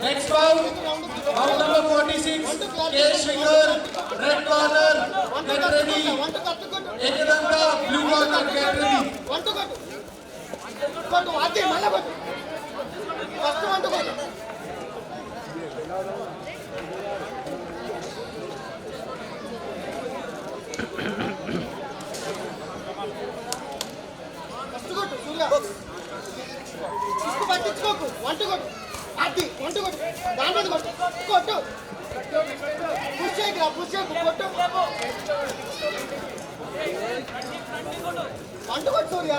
Next round, round number 46, K. Shikhar, red corner, get ready. Ekadanta, blue corner, get ready. పట్టించుకోకు వంట కొట్టు అది వంట కొట్టు దాని మీద కొట్టు కొట్టు పుష్ చేయకురా పుష్ చేయకు కొట్టు వంట కొట్టు సూర్య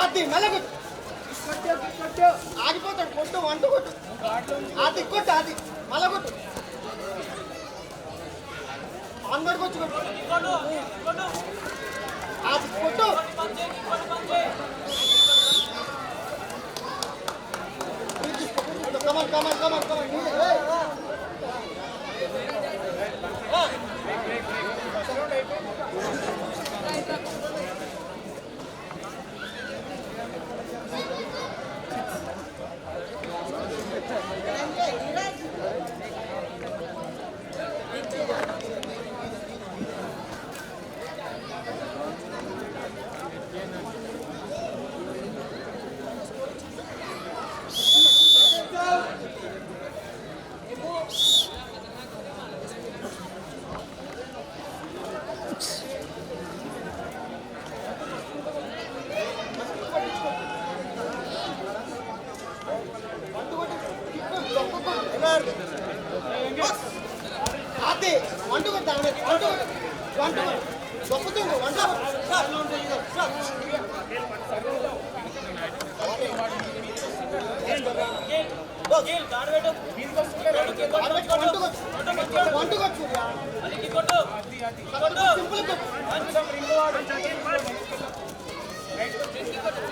అది మెల్ల కొట్టు ఆగిపోతాడు కొట్టు వంట కొట్టు అది కొట్టు అది మళ్ళా కొట్టు అందరికి వచ్చి కొట్టు అది కొట్టు Come on. Hey. आते వంట కొట్టు వంట గొప్పతుంగు వంట గేల్ గాడ్ వెట వంట కొట్టు అలికి కొట్టు సింపుల్ కొట్టు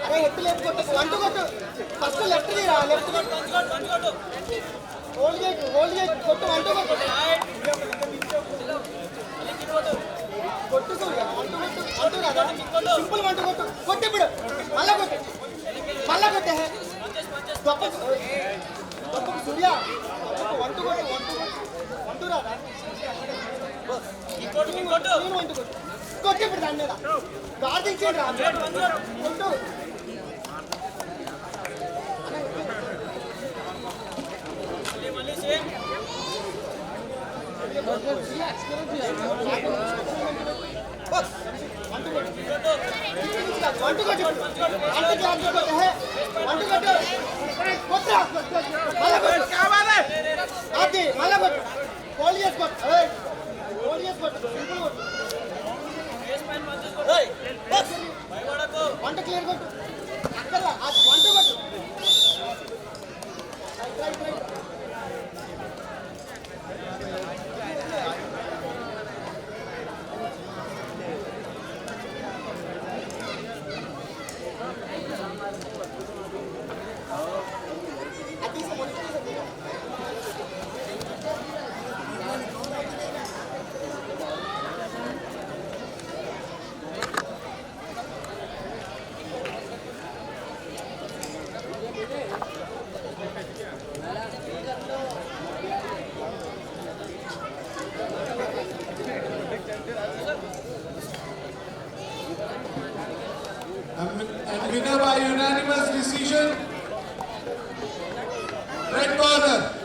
అరే హెడ్ లెఫ్ట్ కొట్టు వంట కొట్టు ఫస్ట్ లెఫ్ట్ తీరా లెఫ్ట్ కొట్టు హోల్డ్ గేట్ కొట్టు వంట కొట్టు కొట్టు సూర్య వంట కొట్టు సింపుల్ వంట కొట్టు కొట్టు ఇప్పుడు మళ్ళా కొట్టే గొప్ప సూర్య వంట కొట్టు రాదా నేను వంట కొట్టు ఇప్పుడు దాని మీద గార్డించేయండి రా కొట్టు వంట క్లియర్ కొట్టు అక్కడ వంట కొట్టు And winner by unanimous decision, red corner.